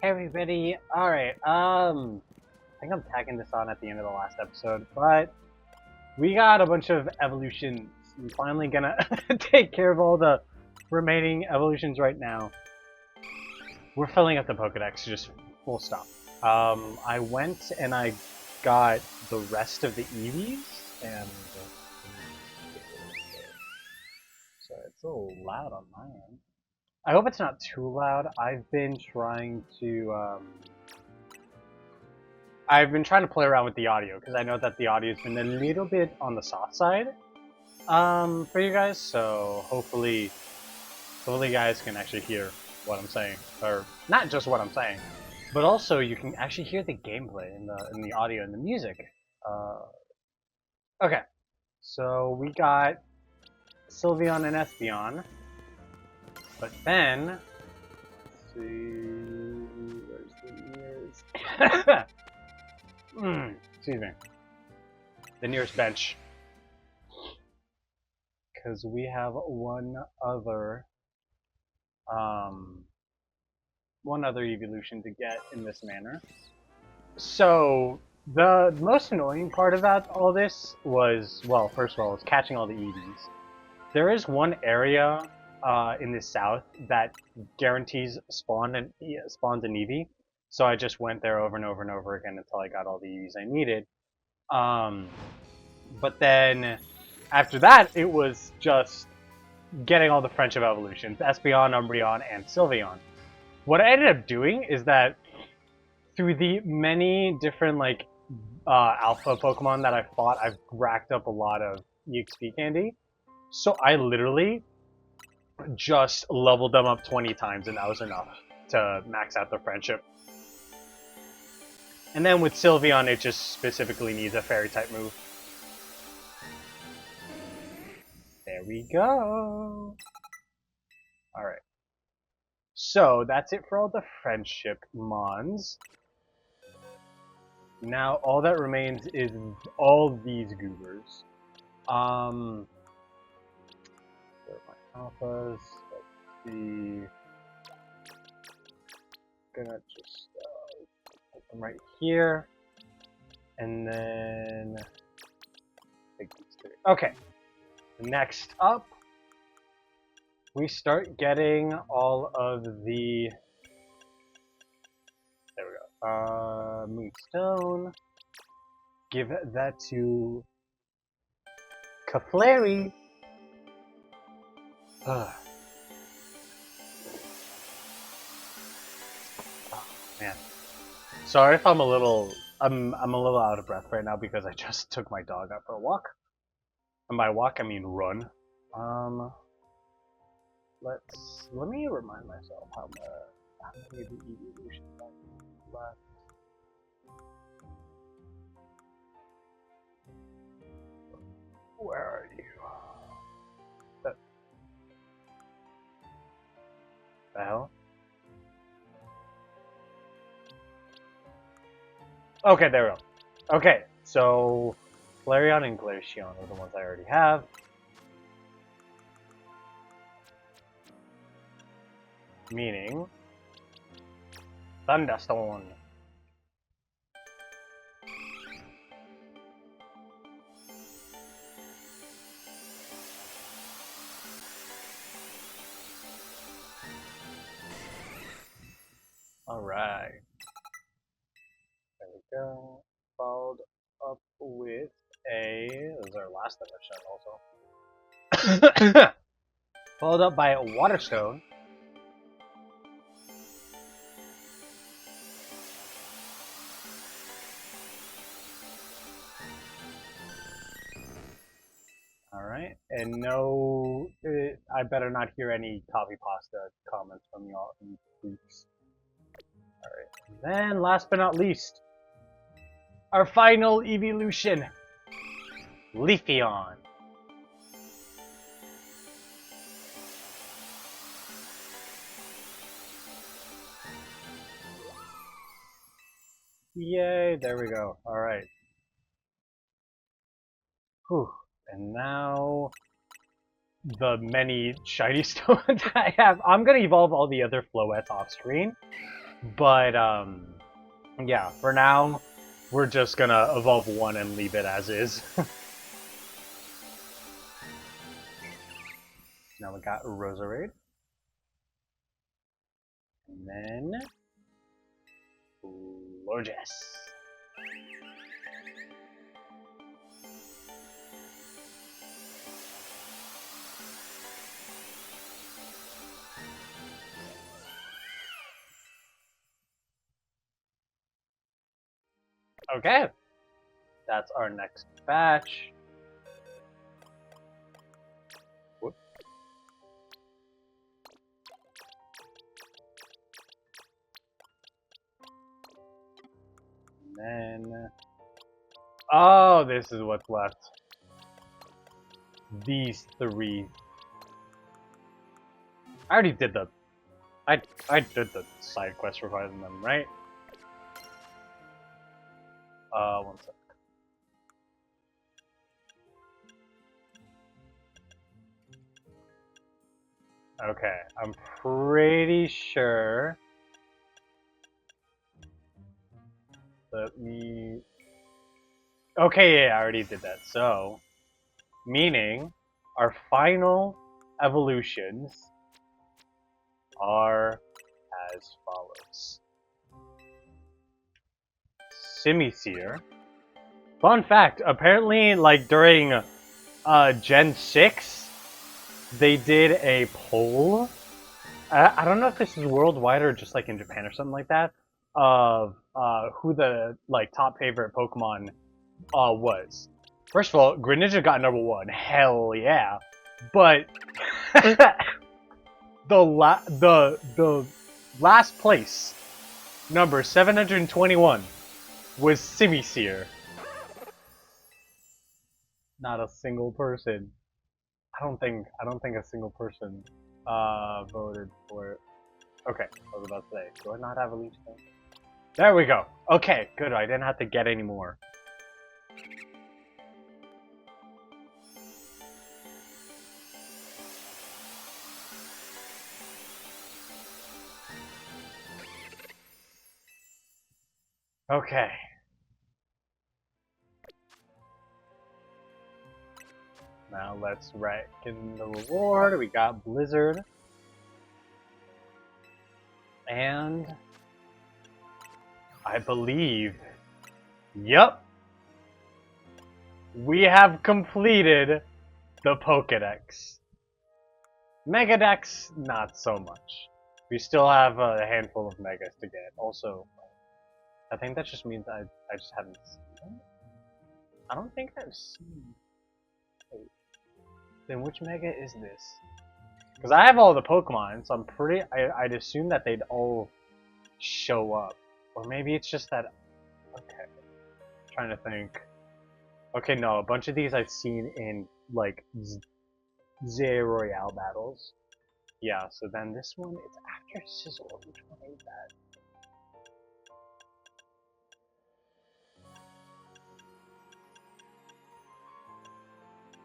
Hey everybody, alright, I think I'm tagging this on at the end of the last episode, but we got a bunch of evolutions. I'm finally gonna take care of all the remaining evolutions right now. We're filling up the Pokedex, just full stop. I went and I got the rest of the Eevees, and so it's a little loud on my end. I hope it's not too loud. I've been trying to play around with the audio because I know that the audio's been a little bit on the soft side for you guys. So hopefully you guys can actually hear what I'm saying, or not just what I'm saying, but also you can actually hear the gameplay in the audio and the music. Okay, so we got Sylveon and Espeon, but then let's see, where's the ears? Excuse me. The nearest bench. Because we have one other evolution to get in this manner. So the most annoying part about all this was, well, first of all, was catching all the Eevees. There is one area in the south that guarantees spawns an Eevee. So I just went there over and over and over again until I got all the Eevees I needed. But then after that, it was just getting all the friendship evolutions, Espeon, Umbreon, and Sylveon. What I ended up doing is that through the many different alpha Pokemon that I've fought, I've racked up a lot of EXP candy. So I literally just leveled them up 20 times, and that was enough to max out their friendship. And then with Sylveon, it just specifically needs a Fairy-type move. There we go! Alright. So, that's it for all the friendship mons. Now, all that remains is all these goobers. Where are my alphas? Let's see. Gonna just put them right here. And then take these three. Okay. Next up, we start getting all of the. There we go. Moonstone. Give that to Caflairy. Oh, man. Sorry if I'm a little out of breath right now because I just took my dog out for a walk. And by walk I mean run. Let me remind myself how many of the evolutions I have left. Where are you? The hell? Okay, there we go. Okay, so Flareon and Glaceon are the ones I already have. Meaning Thunderstone. Alright. There we go. Followed up with this is our last emission also. Followed up by a Waterstone. Alright, and no, I better not hear any copy pasta comments from y'all, you freaks. Alright, then last but not least, our final evolution, Leafeon. Yay, there we go, alright. Whew. And now the many shiny stones I have. I'm gonna evolve all the other Floettes off screen But yeah, for now, we're just gonna evolve one and leave it as is. Now we got Roserade. And then Lorges. Okay, that's our next batch. Whoop. And then, oh, this is what's left. These three. I already did the, I did the side quest for finding them, right? One sec. Okay, I'm pretty sure. Let me. Okay, yeah, I already did that. So, meaning our final evolutions are as follows. Simisear. Fun fact, apparently, like, during Gen 6, they did a poll. I don't know if this is worldwide or just, like, in Japan or something like that, of who the, like, top favorite Pokemon was. First of all, Greninja got #1. Hell yeah. But the last place, number 721, was Simisear. Not a single person. I don't think a single person voted for it. Okay, I was about to say, do I not have a leech thing? There we go. Okay, good. I didn't have to get any more. Okay. Now let's rank in the reward. We got Blizzard. And I believe, yep, we have completed the Pokédex. Megadex, not so much. We still have a handful of Megas to get. Also, I think that just means I just haven't seen them. I don't think I've seen. Wait, then which Mega is this? Because I have all the Pokemon, so I'm pretty. I'd assume that they'd all show up, or maybe it's just that. Okay, I'm trying to think. Okay, no, a bunch of these I've seen in like Z Royale battles. Yeah, so then this one it's after Sizzle. Which one is that?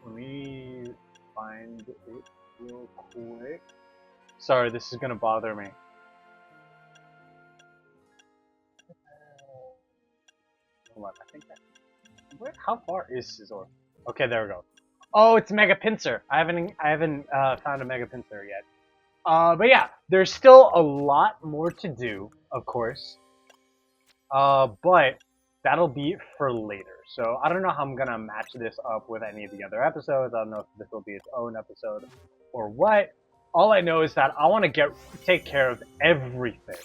Let me find it real quick. Sorry, this is gonna bother me. Hold on, I think that. How far is Scizor? Okay, there we go. Oh, it's Mega Pinsir. I haven't found a Mega Pinsir yet. But yeah, there's still a lot more to do, of course. But that'll be for later. So I don't know how I'm gonna match this up with any of the other episodes. I don't know if this will be its own episode or what. All I know is that I want to take care of everything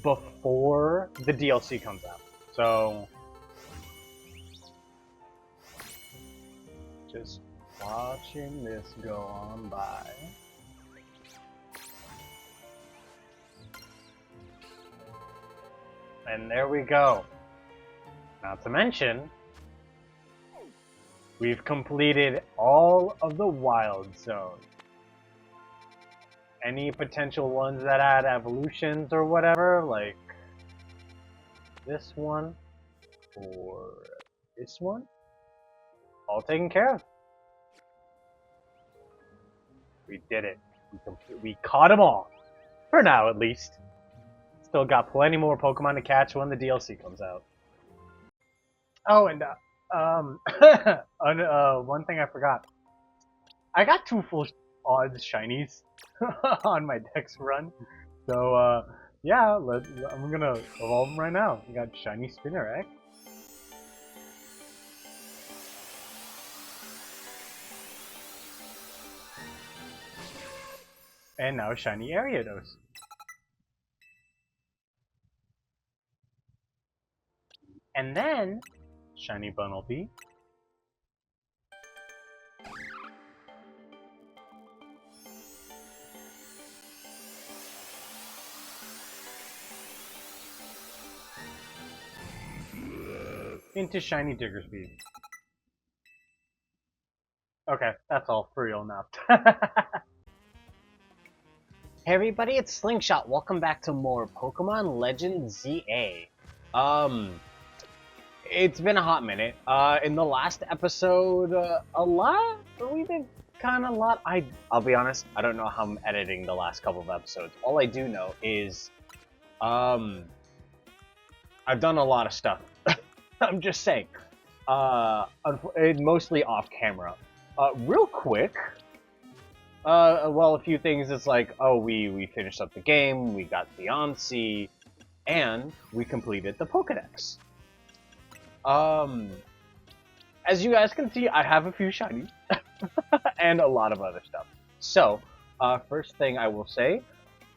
before the DLC comes out. So just watching this go on by. And there we go. Not to mention, we've completed all of the wild zones. Any potential ones that had evolutions or whatever, like this one or this one, all taken care of. We did it. We caught them all. For now, at least. Still got plenty more Pokemon to catch when the DLC comes out. Oh, and one thing I forgot. I got 2 full odds shinies on my Dex run. So, yeah, I'm gonna evolve them right now. We got shiny Spinner, and now shiny Ariados. And then, shiny Bunnelby. Into shiny Diggersby. Okay, that's all for real now. Hey everybody, it's Slingshot. Welcome back to more Pokemon Legends ZA. It's been a hot minute. In the last episode, we did kind of a lot. I'll be honest, I don't know how I'm editing the last couple of episodes. All I do know is, I've done a lot of stuff. I'm just saying. Mostly off camera. Real quick, well, a few things. It's like, oh, we finished up the game, we got Beyonce, and we completed the Pokedex. As you guys can see, I have a few shinies and a lot of other stuff. So, first thing I will say,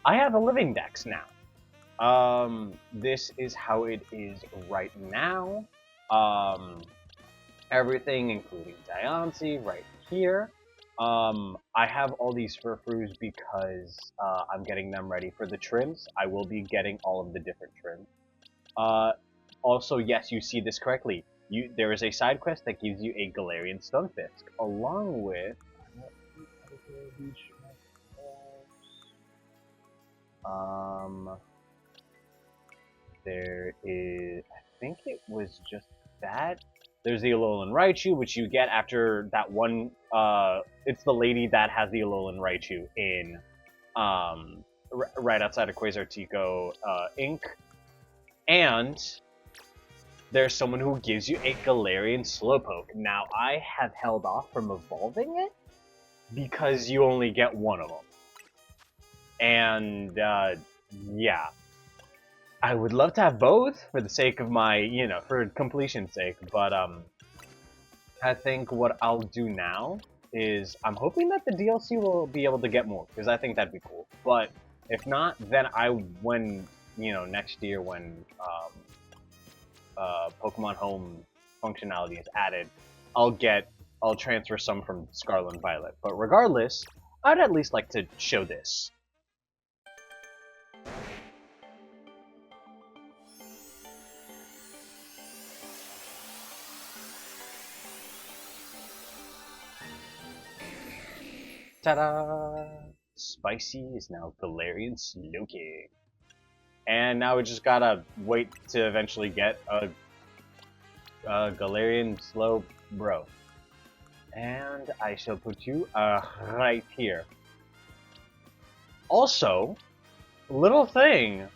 I have a living dex now. This is how it is right now. Everything, including Diancie, right here. I have all these Furfroos because I'm getting them ready for the trims. I will be getting all of the different trims. Also, yes, you see this correctly. There is a side quest that gives you a Galarian Stunfisk, along with... there is... I think it was just that. There's the Alolan Raichu, which you get after that one, it's the lady that has the Alolan Raichu in, right outside of Quasartico, Inc. And there's someone who gives you a Galarian Slowpoke. Now, I have held off from evolving it because you only get one of them. And, yeah. I would love to have both for the sake of my, for completion's sake, but, I think what I'll do now is I'm hoping that the DLC will be able to get more, because I think that'd be cool. But if not, then next year when, Pokemon Home functionality is added, I'll transfer some from Scarlet and Violet. But regardless, I'd at least like to show this. Ta-da! Spicy is now Galarian Slowking. And now we just gotta wait to eventually get a Galarian Slowbro. And I shall put you right here. Also, little thing,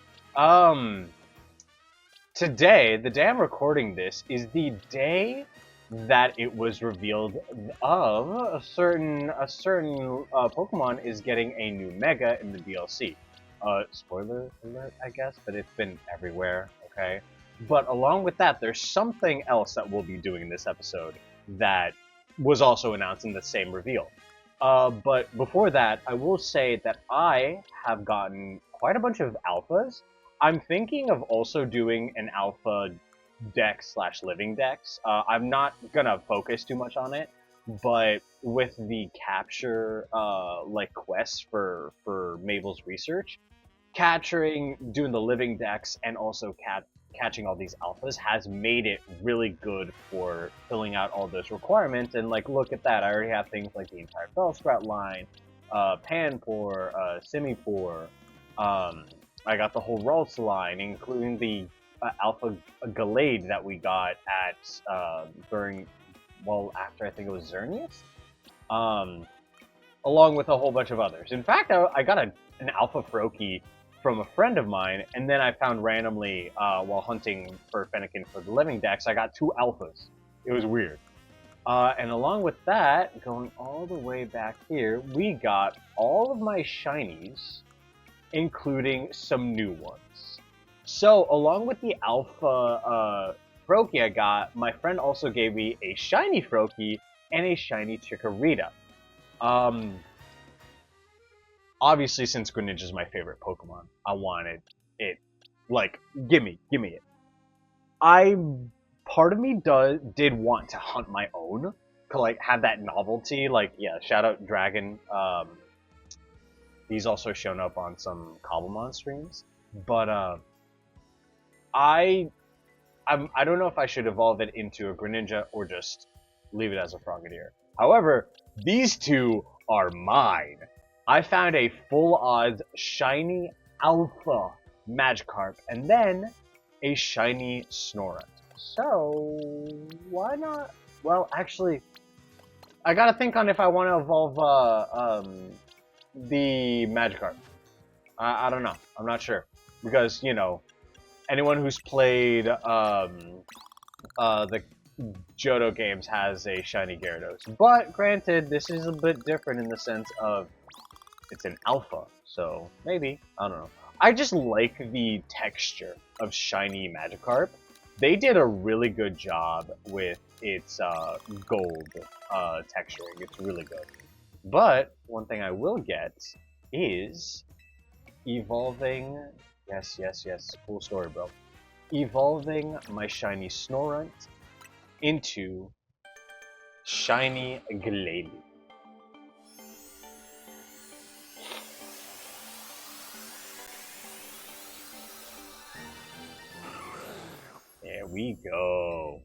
today, the day I'm recording this, is the day that it was revealed of a certain Pokemon is getting a new Mega in the DLC. Spoiler alert, I guess, but it's been everywhere, okay? But along with that, there's something else that we'll be doing in this episode that was also announced in the same reveal. But before that, I will say that I have gotten quite a bunch of alphas. I'm thinking of also doing an alpha dex / living dex. I'm not gonna focus too much on it, but with the capture quests for Mabel's research, doing the living dex and also catching all these alphas has made it really good for filling out all those requirements. And look at that, I already have things like the entire Bellsprout line, Panpour, Simipour. I got the whole Ralts line, including the Alpha Gallade that we got at after I think it was Xerneas, along with a whole bunch of others. In fact, I got an Alpha Froakie from a friend of mine, and then I found randomly while hunting for Fennekin for the living dex, I got 2 alphas. It was weird. And along with that, going all the way back here, we got all of my shinies, including some new ones. So, along with the alpha Froakie I got, my friend also gave me a shiny Froakie and a shiny Chikorita. Obviously, since Greninja is my favorite Pokemon, I wanted it. Like, gimme it. Part of me did want to hunt my own, to like have that novelty. Like, yeah, shout out Dragon. He's also shown up on some Cobblemon streams, but I don't know if I should evolve it into a Greninja or just leave it as a Frogadier. However, these two are mine. I found a full odds shiny alpha Magikarp and then a shiny Snorunt. So, why not? Well, actually, I gotta think on if I want to evolve the Magikarp. I don't know. I'm not sure. Because, you know, anyone who's played the Johto games has a shiny Gyarados. But, granted, this is a bit different in the sense of it's an alpha. So, maybe. I don't know. I just like the texture of shiny Magikarp. They did a really good job with its gold texturing. It's really good. But one thing I will get is evolving. Yes. Cool story, bro. Evolving my shiny Snorunt into shiny Glalie. There we go.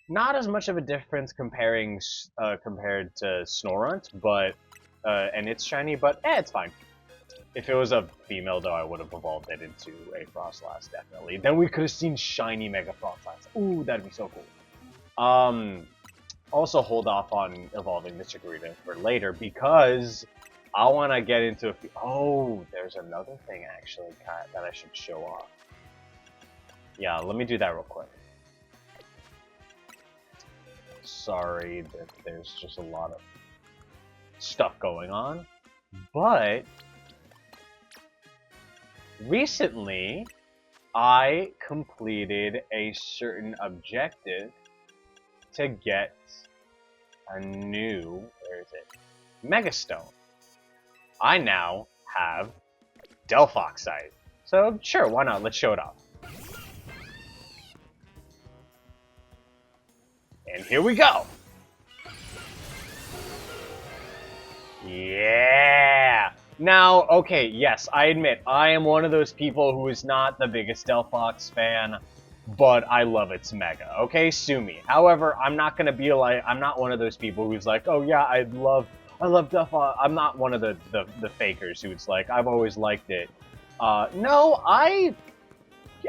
Not as much of a difference compared to Snorunt, but and it's shiny, but it's fine. If it was a female, though, I would have evolved it into a Frostlass, definitely. Then we could have seen shiny Mega Frostlass. Ooh, that'd be so cool. Also hold off on evolving the Chikorita for later because I want to get into a few. Oh, there's another thing actually that I should show off. Yeah, let me do that real quick. Sorry that there's just a lot of stuff going on, but recently I completed a certain objective to get a new, where is it? Megastone. I now have Delphoxite. So sure, why not? Let's show it off. And here we go! Yeah! Now, okay, yes, I admit, I am one of those people who is not the biggest Delphox fan, but I love its Mega, okay? Sue me. However, I'm not gonna be like, I'm not one of those people who's like, oh yeah, I love Delphox. I'm not one of the fakers who's like, I've always liked it. No,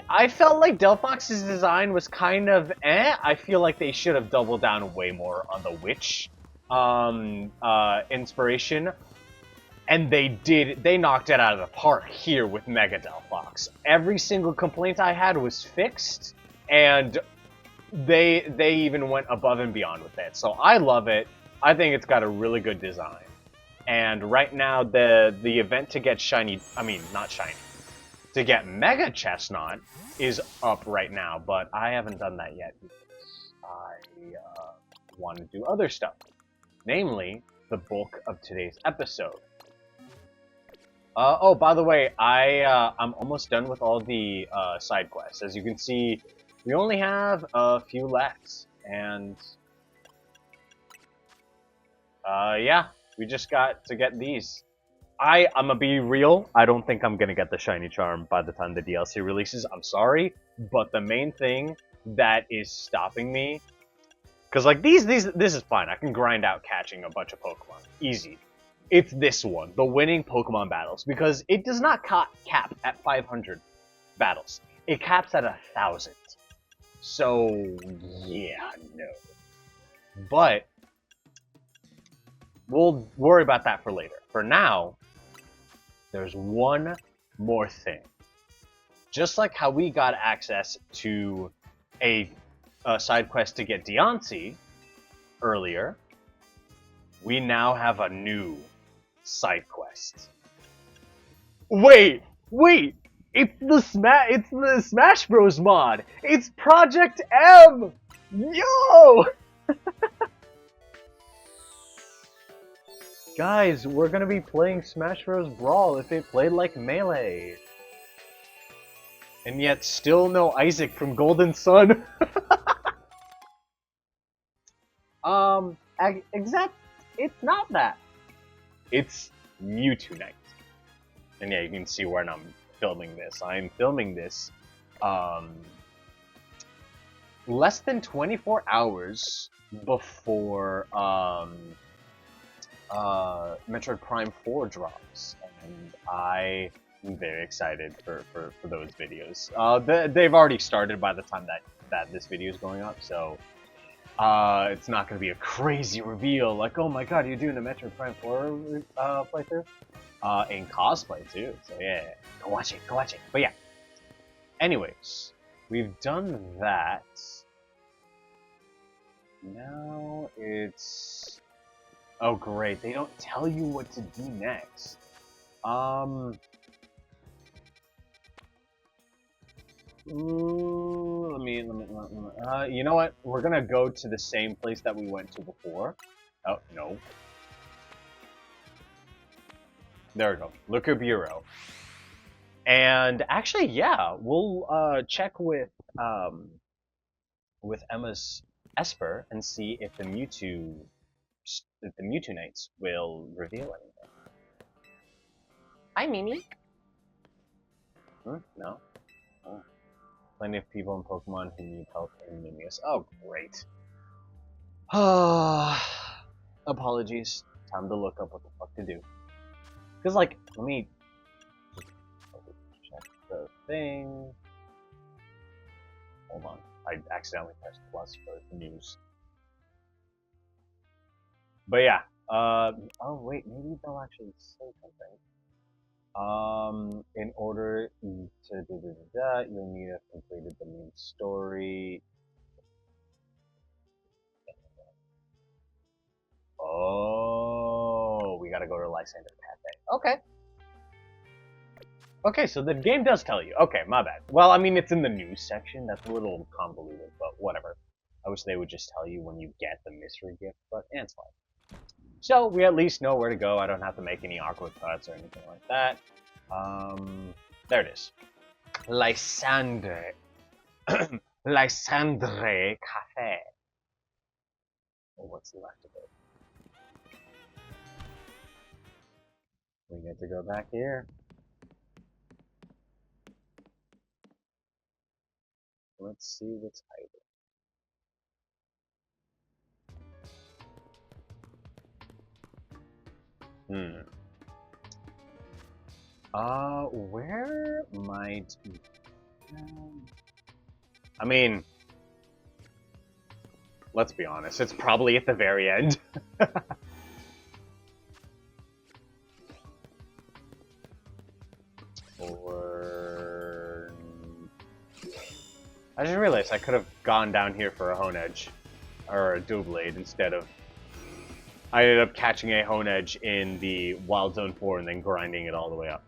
I felt like Delphox's design was kind of I feel like they should have doubled down way more on the witch inspiration. And they knocked it out of the park here with Mega Delphox. Every single complaint I had was fixed, and they even went above and beyond with it. So I love it. I think it's got a really good design. And right now the event to get to get Mega Chestnut is up right now, but I haven't done that yet because I want to do other stuff. Namely, the bulk of today's episode. Oh, by the way, I'm almost done with all the side quests. As you can see, we only have a few left, and yeah, we just got to get these. I'm gonna be real, I don't think I'm gonna get the Shiny Charm by the time the DLC releases. I'm sorry, but the main thing that is stopping me, because like this is fine. I can grind out catching a bunch of Pokemon, easy. It's this one, the winning Pokemon battles, because it does not cap at 500 battles. It caps at 1,000. So, yeah, no. But, we'll worry about that for later. For now, there's one more thing. Just like how we got access to a side quest to get Deontay earlier, we now have a new side quest. Wait! It's the Smash Bros mod. It's Project M. Yo! Guys, we're gonna be playing Smash Bros Brawl if it played like Melee. And yet still no Isaac from Golden Sun. Except it's not that. It's Mewtwo Night. And yeah, you can see when I'm filming this. I'm filming this less than 24 hours before Metroid Prime 4 drops. And I am very excited for those videos. They've already started by the time that this video is going up, so it's not going to be a crazy reveal like, oh my god, you're doing a Metroid Prime 4 playthrough? In cosplay too, so yeah, go watch it. But yeah, anyways, we've done that. Now it's... oh great, they don't tell you what to do next. You know what? We're gonna go to the same place that we went to before. Oh, no. There we go. Liquor Bureau. And actually, yeah, we'll check with Emma's Esper and see if the Mewtwo Knights will reveal anything. Hi, Mimi. No. Oh. Plenty of people in Pokemon who need help in Mimius. Oh, great. Apologies. Time to look up what the fuck to do. Because, like, let me check the thing. Hold on. I accidentally pressed plus for the news. But yeah. Oh, wait. Maybe they'll actually say something. In order to you'll need to have completed the main story. Oh, we gotta go to Lysander Cafe. Okay. Okay, so the game does tell you. Okay, my bad. Well, I mean, it's in the news section. That's a little convoluted, but whatever. I wish they would just tell you when you get the mystery gift, but it's fine. So, we at least know where to go. I don't have to make any awkward cuts or anything like that. There it is. Lysander. Lysandre Cafe. Oh, what's left of it? We get to go back here. Let's see what's hiding. Where might... I mean... let's be honest, it's probably at the very end. Or... I just realized I could have gone down here for a Honedge. Or a Doublade instead of... I ended up catching a Honedge in the Wild Zone 4 and then grinding it all the way up.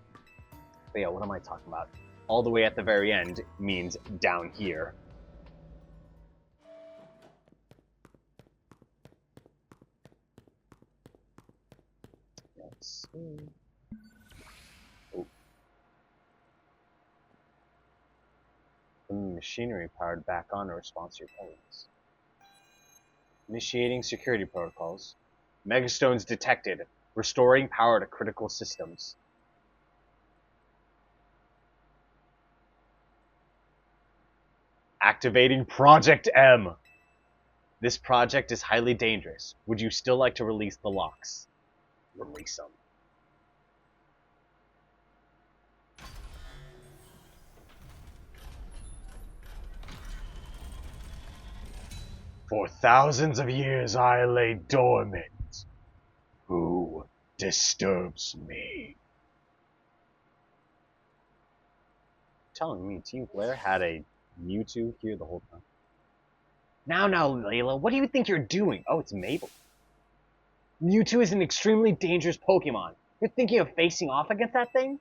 But yeah, what am I talking about? All the way at the very end means down here. Let's see. Oh. The machinery powered back on in response to your presence. Initiating security protocols. Megastones detected. Restoring power to critical systems. Activating Project M. This project is highly dangerous. Would you still like to release the locks? Release them. For thousands of years I lay dormant. Who disturbs me? telling me Team Flare had a Mewtwo here the whole time? Now, Layla, what do you think you're doing? Oh, it's Mabel. Mewtwo is an extremely dangerous Pokemon. You're thinking of facing off against that thing?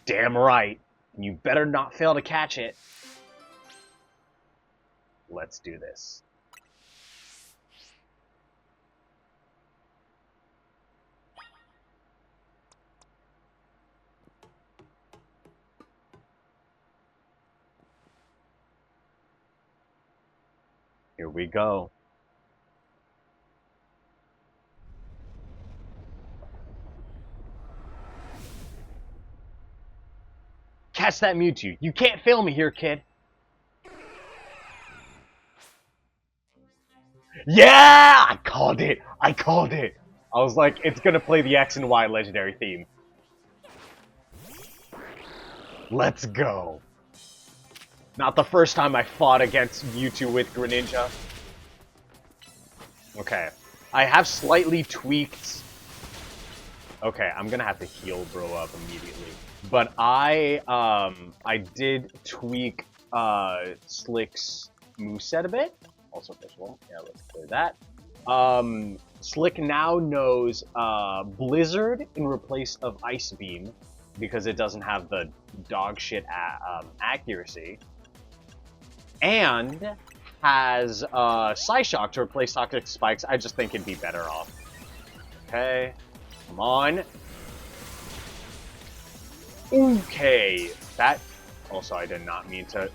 Damn right. You better not fail to catch it. Let's do this. Here we go. Catch that Mewtwo. You can't fail me here, kid. Yeah! I called it. I called it. I was like, it's gonna play the X and Y legendary theme. Let's go. Not the first time I fought against Mewtwo with Greninja. Okay. I have slightly tweaked... Okay, I'm gonna have to heal bro up immediately. But I did tweak Slick's moveset a bit. Also, first of all, yeah, let's clear that. Slick now knows Blizzard in replace of Ice Beam because it doesn't have the dog shit accuracy. And has Psyshock to replace Toxic Spikes. I just think it'd be better off. Okay, come on. Okay, that... Also, I did not mean to...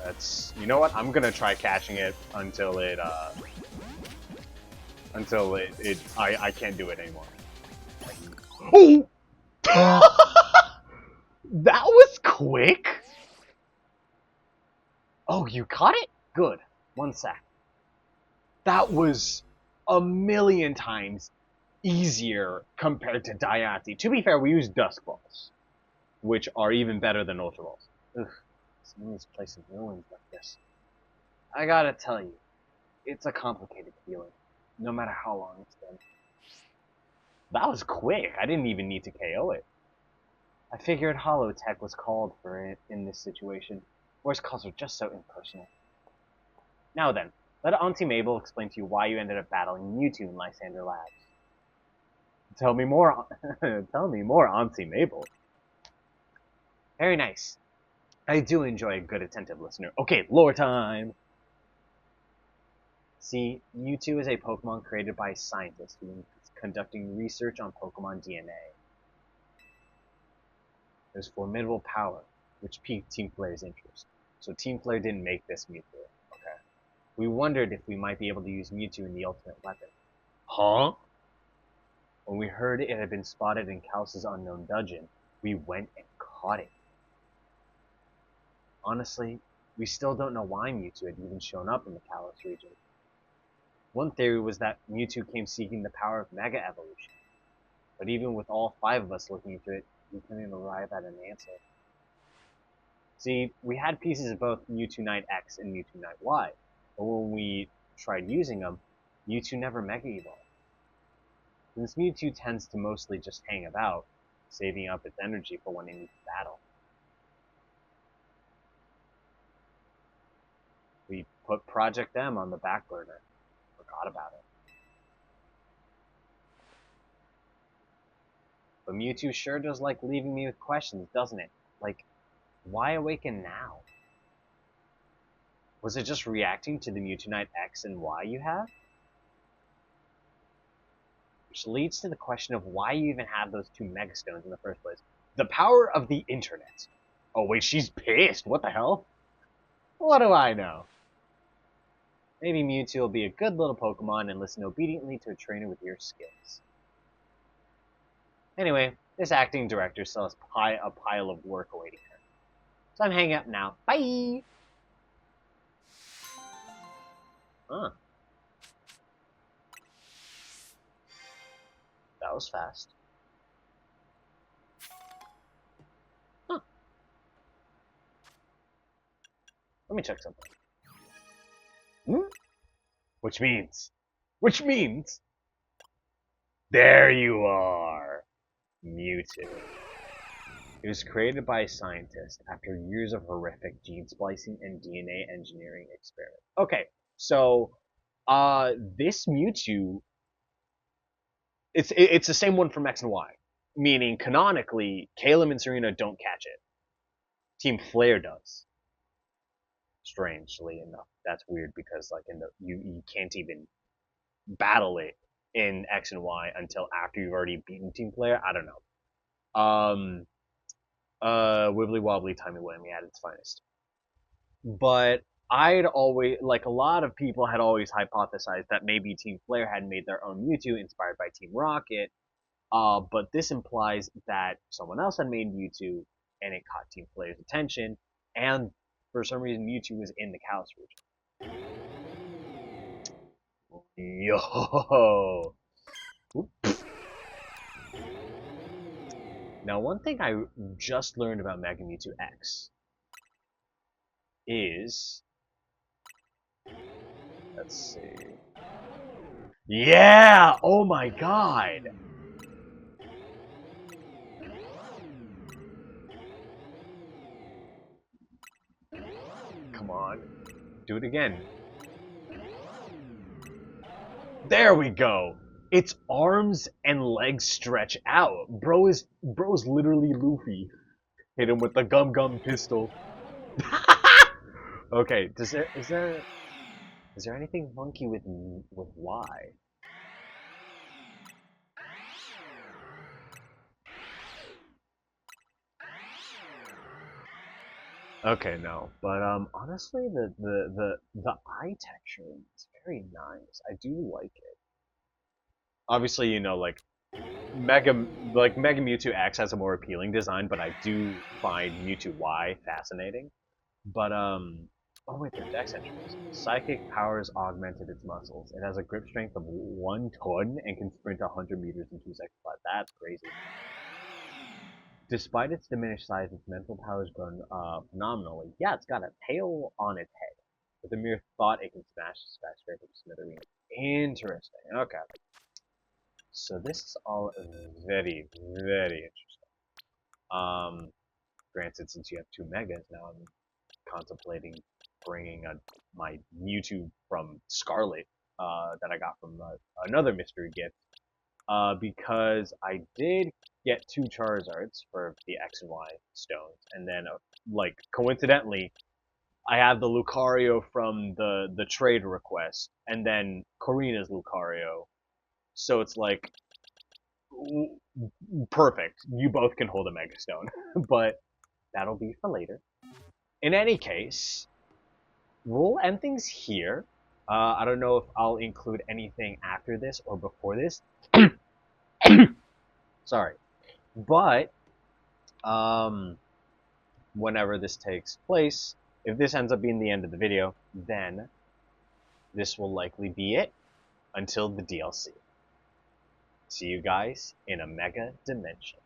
That's... You know what? I'm gonna try catching it until it, I can't do it anymore. Oh! That was quick! Oh, you caught it? Good. 1 sec. That was a million times easier compared to Diancie. To be fair, we use Dusk Balls, which are even better than Ultra Balls. Ugh, some of these places ruins like this. I gotta tell you, it's a complicated feeling, no matter how long it's been. That was quick. I didn't even need to KO it. I figured Holotech was called for it in this situation. Voice calls are just so impersonal. Now then, let Auntie Mabel explain to you why you ended up battling Mewtwo in Lysander Labs. Tell me more, tell me more, Auntie Mabel. Very nice. I do enjoy a good attentive listener. Okay, lore time! See, Mewtwo is a Pokemon created by a scientist who is conducting research on Pokemon DNA. There's formidable power, which piqued Team Flare's interest. So Team Flare didn't make this Mewtwo. Okay. We wondered if we might be able to use Mewtwo in the ultimate weapon. Huh? When we heard it had been spotted in Kalos' unknown dungeon, we went and caught it. Honestly, we still don't know why Mewtwo had even shown up in the Kalos region. One theory was that Mewtwo came seeking the power of Mega Evolution. But even with all 5 of us looking into it, we couldn't arrive at an answer. See, we had pieces of both Mewtwo Knight X and Mewtwo Knight Y, but when we tried using them, Mewtwo never Mega Evolved. Since Mewtwo tends to mostly just hang about, saving up its energy for when it needs to battle. We put Project M on the back burner. Forgot about it. But Mewtwo sure does like leaving me with questions, doesn't it? Like, why awaken now? Was it just reacting to the Mewtwo Knight X and Y you have? Which leads to the question of why you even have those 2 Megastones in the first place. The power of the internet. Oh wait, she's pissed. What the hell? What do I know? Maybe Mewtwo will be a good little Pokemon and listen obediently to a trainer with your skills. Anyway, this acting director still has a pile of work awaiting her. So I'm hanging up now. Bye! Huh. That was fast. Huh. Let me check something. Which means... There you are! Mewtwo. It was created by a scientist after years of horrific gene splicing and DNA engineering experiments. Okay, so this Mewtwo, it's the same one from X and Y, meaning canonically, Caleb and Serena don't catch it. Team Flare does. Strangely enough, that's weird because like you can't even battle it in X and Y until after you've already beaten Team Flare. I don't know. Wibbly wobbly, timey wimey at its finest. But I'd always, like a lot of people had always hypothesized that maybe Team Flare had made their own Mewtwo inspired by Team Rocket. But this implies that someone else had made Mewtwo and it caught Team Flare's attention, and for some reason Mewtwo was in the Kalos region. Yo! Now, one thing I just learned about Mega Mewtwo X is... Let's see... Yeah! Oh my god! Come on. Do it again. There we go! Its arms and legs stretch out. Bro is literally Luffy. Hit him with the gum gum pistol. Okay, is there anything funky with Y? Okay, no, but honestly, the eye texture is very nice. I do like it. Obviously, you know, Mega Mega Mewtwo X has a more appealing design, but I do find Mewtwo Y fascinating. But oh wait, there's Dex entries. Psychic powers augmented its muscles. It has a grip strength of 1 ton and can sprint 100 meters in 2 seconds flat. That's crazy. Despite its diminished size, its mental power has grown phenomenally. Yeah, it's got a tail on its head. With a mere thought, it can smash the skyscraper to smithereens. Interesting. Okay. So this is all very, very interesting. Granted, since you have 2 megas, now I'm contemplating bringing my Mewtwo from Scarlet that I got from another mystery gift because I did get 2 Charizards for the X and Y stones, and then like coincidentally, I have the Lucario from the trade request, and then Karina's Lucario. So it's like perfect. You both can hold a Mega Stone, but that'll be for later. In any case, we'll end things here. I don't know if I'll include anything after this or before this. Sorry. But, whenever this takes place, if this ends up being the end of the video, then this will likely be it until the DLC. See you guys in a mega dimension.